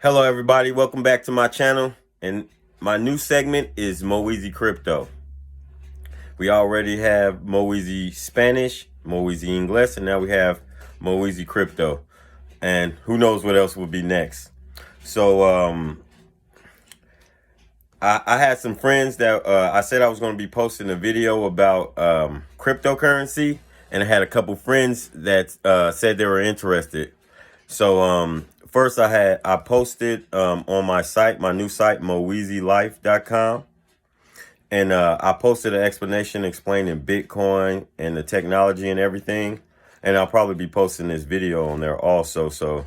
Hello everybody, welcome back to my channel, and my new segment is Moeezy Crypto. We already have Moeezy Spanish, Moeezy English, and now we have Moeezy Crypto, and who knows what else will be next. So I had some friends that I said I was going to be posting a video about cryptocurrency, and I had a couple friends that said they were interested. So first I posted on my site, my new site, moeezylife.com. And I posted an explanation explaining Bitcoin and the technology and everything. And I'll probably be posting this video on there also. So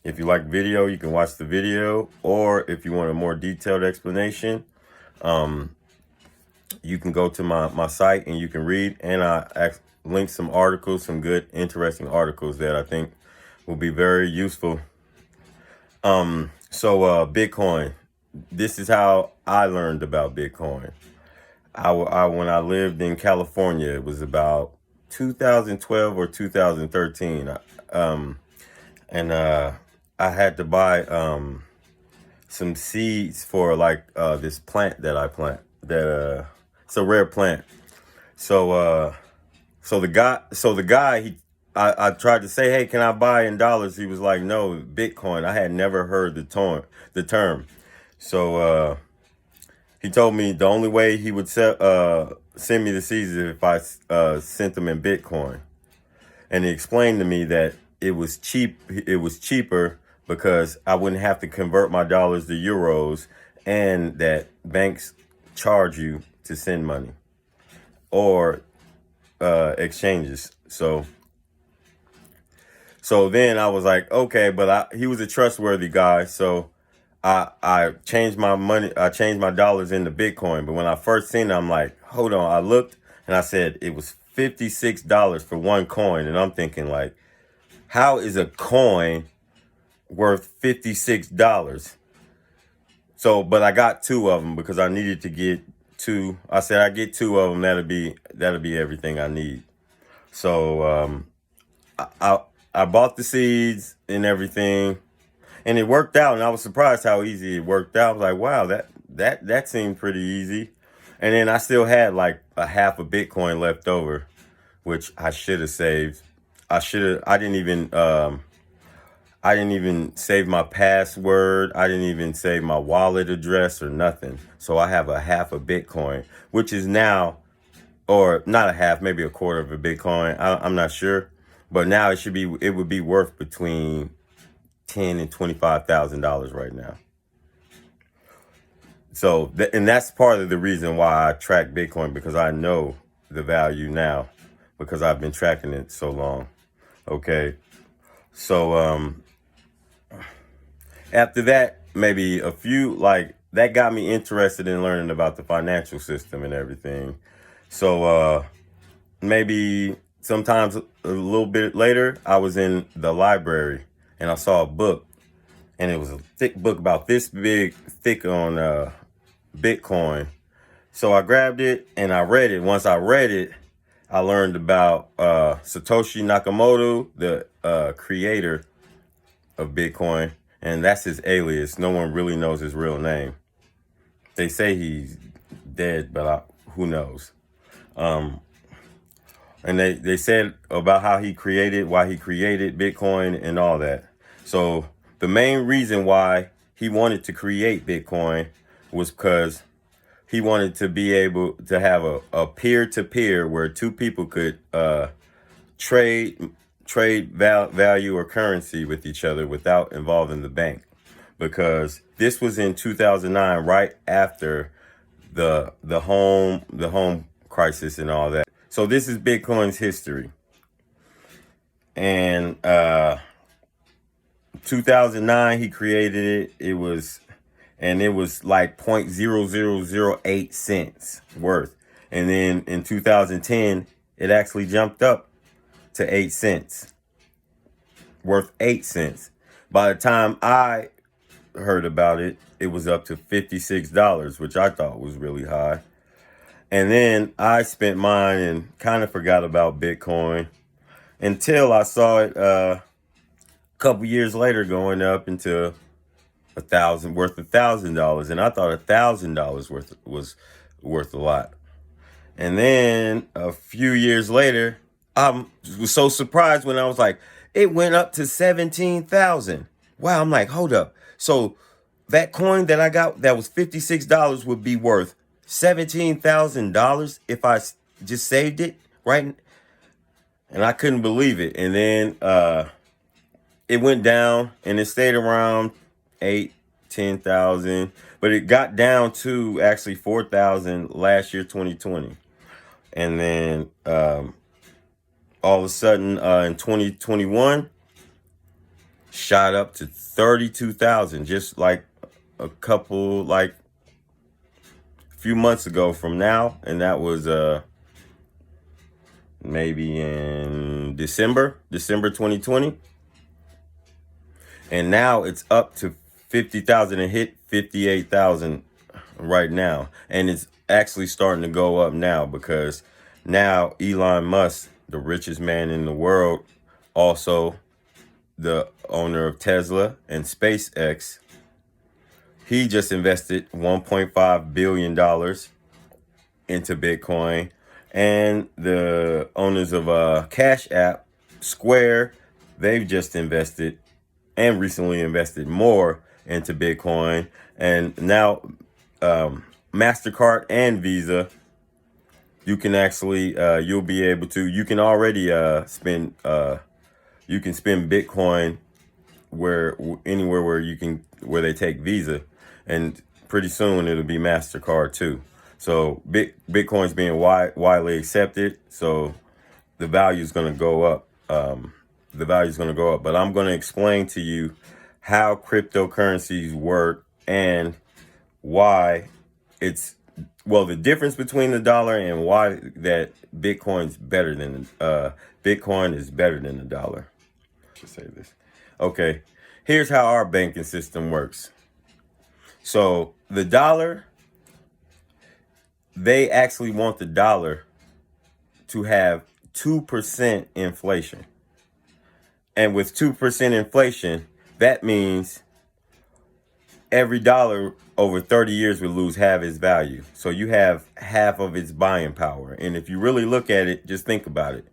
if you like video, you can watch the video. Or if you want a more detailed explanation, you can go to my site and you can read. And I linked some articles, some good, interesting articles that I think will be very useful. Bitcoin. This is how I learned about Bitcoin. When I lived in California, it was about 2012 or 2013. I had to buy some seeds for this plant that I plant. That it's a rare plant. So the guy I tried to say, hey, can I buy in dollars? He was like, no, Bitcoin. I had never heard the term. So he told me the only way he would send me the seeds is if I sent them in Bitcoin. And he explained to me that it was cheaper because I wouldn't have to convert my dollars to euros, and that banks charge you to send money or exchanges. So then I was like, okay, but he was a trustworthy guy. So I changed my money. I changed my dollars into Bitcoin. But when I first seen it, I'm like, hold on. I looked and I said it was $56 for one coin. And I'm thinking, like, how is a coin worth $56? So, but I got two of them because I needed to get two. I said I get two of them. That'll be everything I need. So I bought the seeds and everything, and it worked out. And I was surprised how easy it worked out. I was like, wow, that seemed pretty easy. And then I still had like a half a Bitcoin left over, which I should have saved. I didn't even save my password. I didn't even save my wallet address or nothing. So I have a half a Bitcoin, which is now, or not a half, maybe a quarter of a Bitcoin. I'm not sure. But now it would be worth between $10,000 and $25,000 right now. So, and that's part of the reason why I track Bitcoin, because I know the value now because I've been tracking it so long. Okay. So, after that, maybe that got me interested in learning about the financial system and everything. So, maybe sometimes a little bit later, I was in the library and I saw a book, and it was a thick book about this big, thick on Bitcoin. So I grabbed it and I read it. Once I read it, I learned about Satoshi Nakamoto, the creator of Bitcoin, and that's his alias. No one really knows his real name. They say he's dead, but who knows? And they said about why he created Bitcoin and all that. So the main reason why he wanted to create Bitcoin was because he wanted to be able to have a peer-to-peer where two people could trade value or currency with each other without involving the bank. Because this was in 2009, right after the home crisis and all that. So this is Bitcoin's history. And 2009 he created it. It was like 0.0008 cents worth. And then in 2010 it actually jumped up to 8 cents. Worth 8 cents. By the time I heard about it, it was up to $56, which I thought was really high. And then I spent mine and kind of forgot about Bitcoin until I saw it a couple years later going up into $1,000, and I thought $1,000 was worth a lot. And then a few years later, I was so surprised when I was like, it went up to 17,000. Wow, I'm like, hold up. So that coin that I got that was $56 would be worth $17,000 if I just saved it, right? And I couldn't believe it. And then it went down and it stayed around 10,000, but it got down to actually 4,000 last year, 2020. And then all of a sudden in 2021, shot up to 32,000, just like a few months ago from now. And that was maybe in December 2020. And now it's up to 50,000 and hit 58,000 right now. And it's actually starting to go up now because now Elon Musk, the richest man in the world, also the owner of Tesla and SpaceX, he just invested $1.5 billion into Bitcoin. And the owners of Cash App, Square, they've just invested and recently invested more into Bitcoin. And now MasterCard and Visa, you can actually, you'll be able to, you can already spend Bitcoin anywhere where they take Visa, and pretty soon it'll be MasterCard too. So Bitcoin's being widely accepted, so the value is going to go up. But I'm going to explain to you how cryptocurrencies work and why the difference between the dollar and why that Bitcoin is better than the dollar. I should say this. Okay, here's how our banking system works. So the dollar, they actually want the dollar to have 2% inflation. And with 2% inflation, that means every dollar over 30 years would lose half its value. So you have half of its buying power. And if you really look at it, just think about it.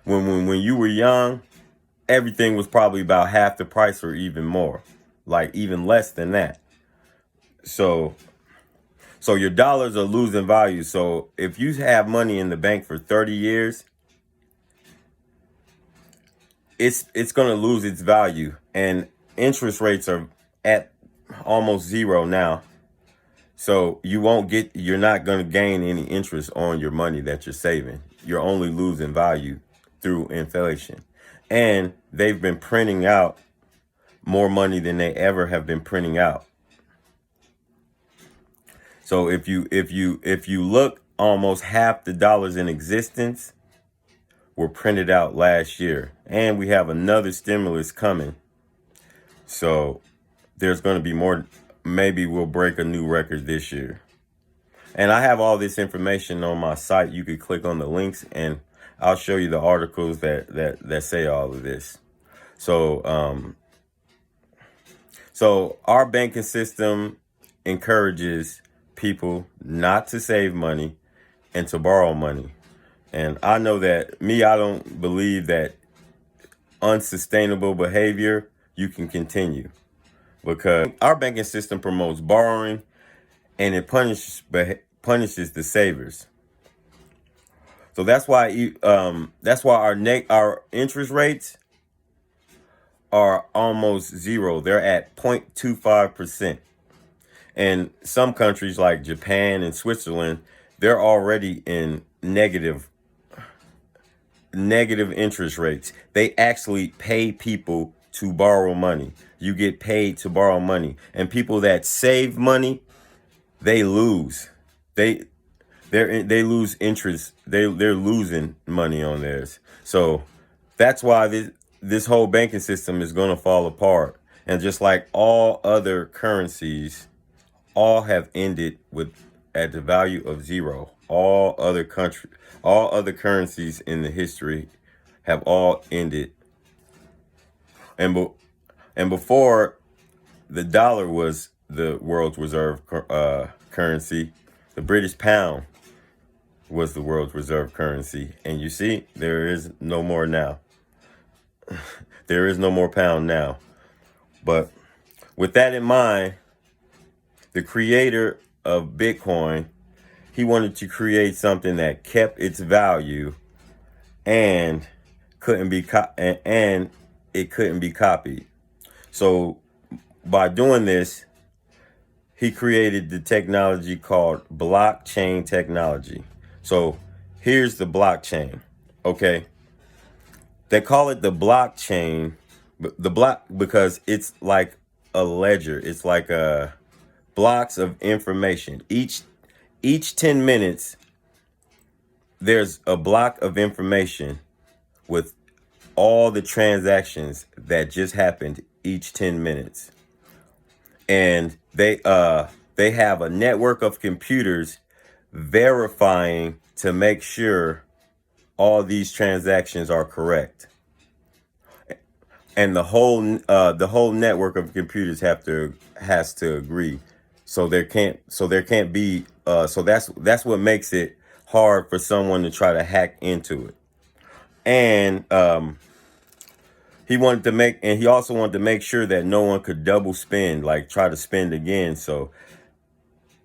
When you were young, everything was probably about half the price or even more, like even less than that. So your dollars are losing value. So if you have money in the bank for 30 years, it's going to lose its value, and interest rates are at almost zero now. So you're not going to gain any interest on your money that you're saving. You're only losing value through inflation. And they've been printing out more money than they ever have been printing out. So if you look, almost half the dollars in existence were printed out last year, and we have another stimulus coming. So there's going to be more. Maybe we'll break a new record this year. And I have all this information on my site. You could click on the links and I'll show you the articles that say all of this. So our banking system encourages people not to save money and to borrow money. And I know that I don't believe that unsustainable behavior you can continue, because our banking system promotes borrowing and it punishes the savers. So that's why our interest rates are almost zero. They're at 0.25%. And some countries like Japan and Switzerland, they're already in negative interest rates. They actually pay people to borrow money. You get paid to borrow money. And people that save money, they lose. They lose interest. They're losing money on theirs. So that's why this whole banking system is going to fall apart. And just like all other currencies, all have ended at the value of zero. All other currencies in the history have all ended. And before the dollar was the world's reserve currency. The British pound was the world's reserve currency. And you see, there is no more now. There is no more pound now. But with that in mind, the creator of Bitcoin, he wanted to create something that kept its value and couldn't be and it couldn't be copied. So by doing this, he created the technology called blockchain technology. So here's the blockchain. Okay. They call it the blockchain, because it's like a ledger. It's like blocks of information. Each 10 minutes, there's a block of information with all the transactions that just happened each 10 minutes. And they have a network of computers verifying to make sure all these transactions are correct. And the whole network of computers has to agree. So there can't be so that's what makes it hard for someone to try to hack into it. And he also wanted to make sure that no one could double spend, like try to spend again. So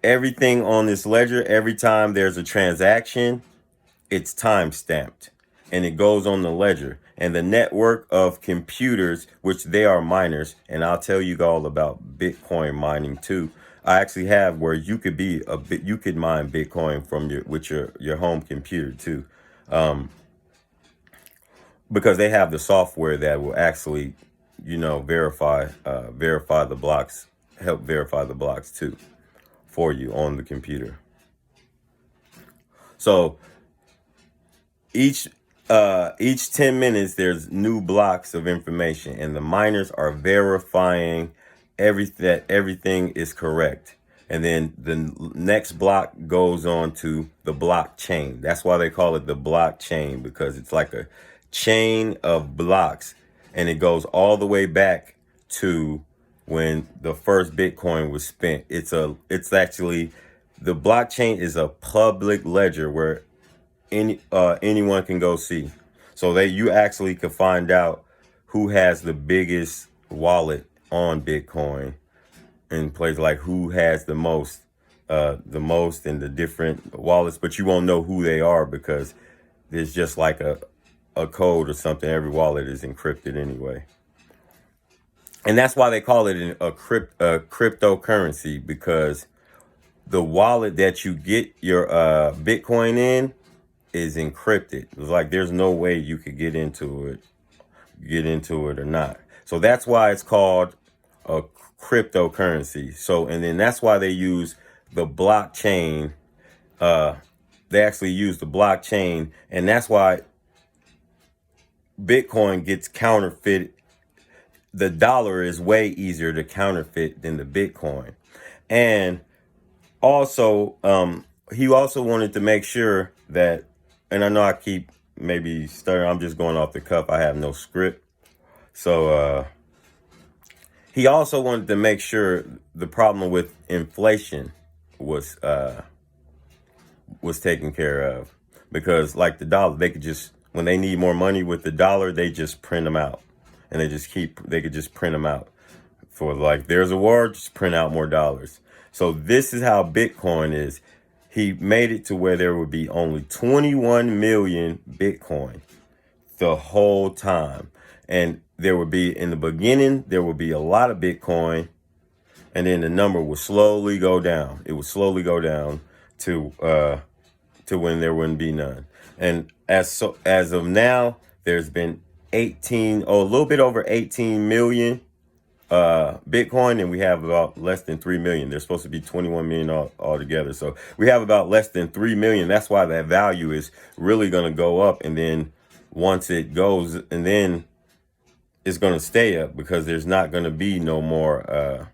everything on this ledger, every time there's a transaction, it's time stamped and it goes on the ledger. And the network of computers, which they are miners, and I'll tell you all about Bitcoin mining too. I actually have where you could mine Bitcoin from your home computer too. Because they have the software that will actually, verify the blocks, help verify the blocks too for you on the computer. So each 10 minutes, there's new blocks of information, and the miners are verifying that everything is correct. And then the next block goes on to the blockchain. That's why they call it the blockchain, because it's like a chain of blocks, and it goes all the way back to when the first Bitcoin was spent. It's actually, the blockchain is a public ledger where anyone can go see. So you actually can find out who has the biggest wallet on Bitcoin, and places like who has the most in the different wallets, but you won't know who they are because there's just like a code or something. Every wallet is encrypted anyway. And that's why they call it a cryptocurrency, because the wallet that you get your Bitcoin in is encrypted. It's like there's no way you could get into it or not. So that's why it's called a cryptocurrency. So, and then that's why they use the blockchain. They actually use the blockchain, and that's why Bitcoin gets counterfeit. The dollar is way easier to counterfeit than the Bitcoin. And also, he also wanted to make sure that, and I know I keep maybe stuttering, I'm just going off the cuff, I have no script. So he also wanted to make sure the problem with inflation was taken care of, because like the dollar, they could just, when they need more money with the dollar, they just print them out, and they could just print them out for, like, there's a war, just print out more dollars. So this is how Bitcoin is. He made it to where there would be only 21 million Bitcoin the whole time. And there would be, in the beginning, there would be a lot of Bitcoin, and then the number would slowly go down. It would slowly go down to when there wouldn't be none. And as of now, there's been a little bit over 18 million Bitcoin, and we have about less than 3 million. There's supposed to be 21 million altogether. So we have about less than 3 million. That's why that value is really going to go up. And then once it goes, and then it's going to stay up, because there's not going to be no more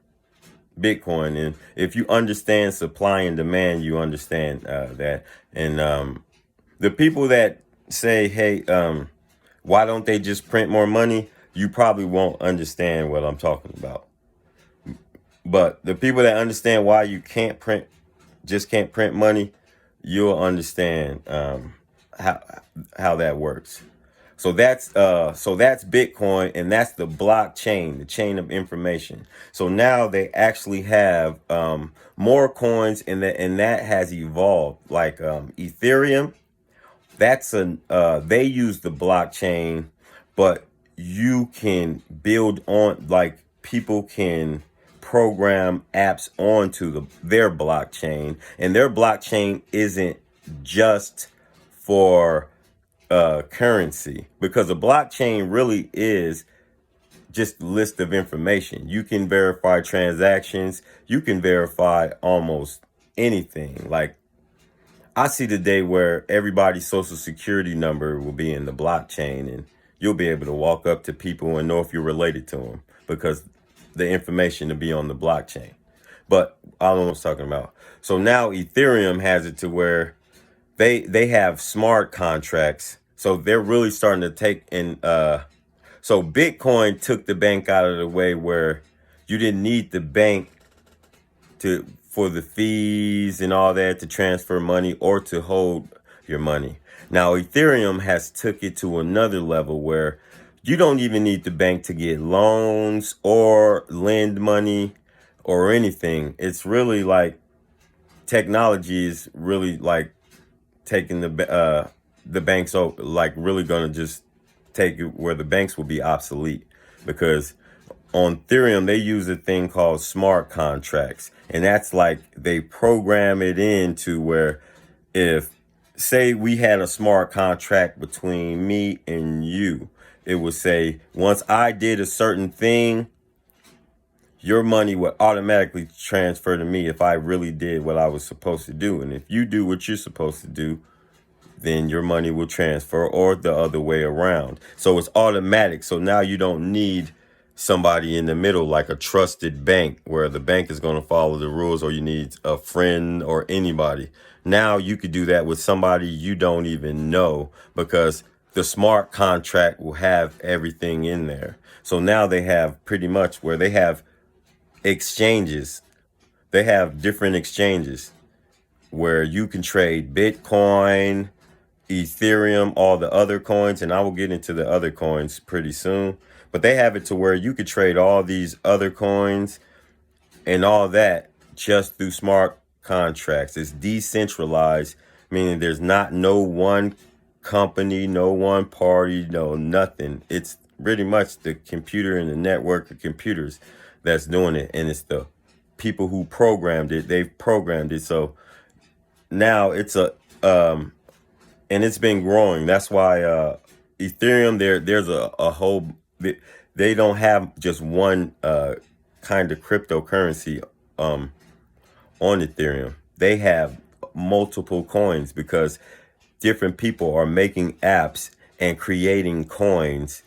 Bitcoin. And if you understand supply and demand, you understand that. And the people that say, hey, why don't they just print more money? You probably won't understand what I'm talking about. But the people that understand why you can't print, just can't print money, you'll understand how how that works. So that's Bitcoin, and that's the blockchain, the chain of information. So now they actually have more coins, and that has evolved. Like Ethereum, that's they use the blockchain, but you can build on, like, people can program apps onto their blockchain, and their blockchain isn't just for currency, because a blockchain really is just a list of information. You can verify transactions, you can verify almost anything. Like, I see the day where everybody's social security number will be in the blockchain, and you'll be able to walk up to people and know if you're related to them because the information will be on the blockchain. But I don't know what I'm talking about. So now Ethereum has it to where they have smart contracts. So they're really starting to take in. So Bitcoin took the bank out of the way, where you didn't need the bank to for the fees and all that to transfer money or to hold your money. Now Ethereum has took it to another level where you don't even need the bank to get loans or lend money or anything. It's really like technology is really like taking the banks over, like really gonna just take it where the banks will be obsolete, because on Ethereum they use a thing called smart contracts, and that's like they program it into where, if, say, we had a smart contract between me and you, it would say once I did a certain thing, your money would automatically transfer to me if I really did what I was supposed to do, and if you do what you're supposed to do, then your money will transfer, or the other way around. So it's automatic. So now you don't need somebody in the middle, like a trusted bank where the bank is going to follow the rules, or you need a friend or anybody. Now you could do that with somebody you don't even know, because the smart contract will have everything in there. So now they have pretty much where they have exchanges. They have different exchanges where you can trade Bitcoin, Ethereum, all the other coins, and I will get into the other coins pretty soon. But they have it to where you could trade all these other coins and all that just through smart contracts. It's decentralized, meaning there's not no one company, no one party, no nothing. It's pretty much the computer and the network of computers that's doing it, and it's the people who programmed it. They've programmed it, so now it's a and it's been growing. That's why Ethereum, there's a whole, they don't have just one kind of cryptocurrency on Ethereum. They have multiple coins, because different people are making apps and creating coins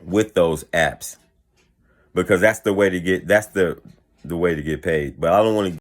with those apps, because that's the way to get, the way to get paid. But I don't want to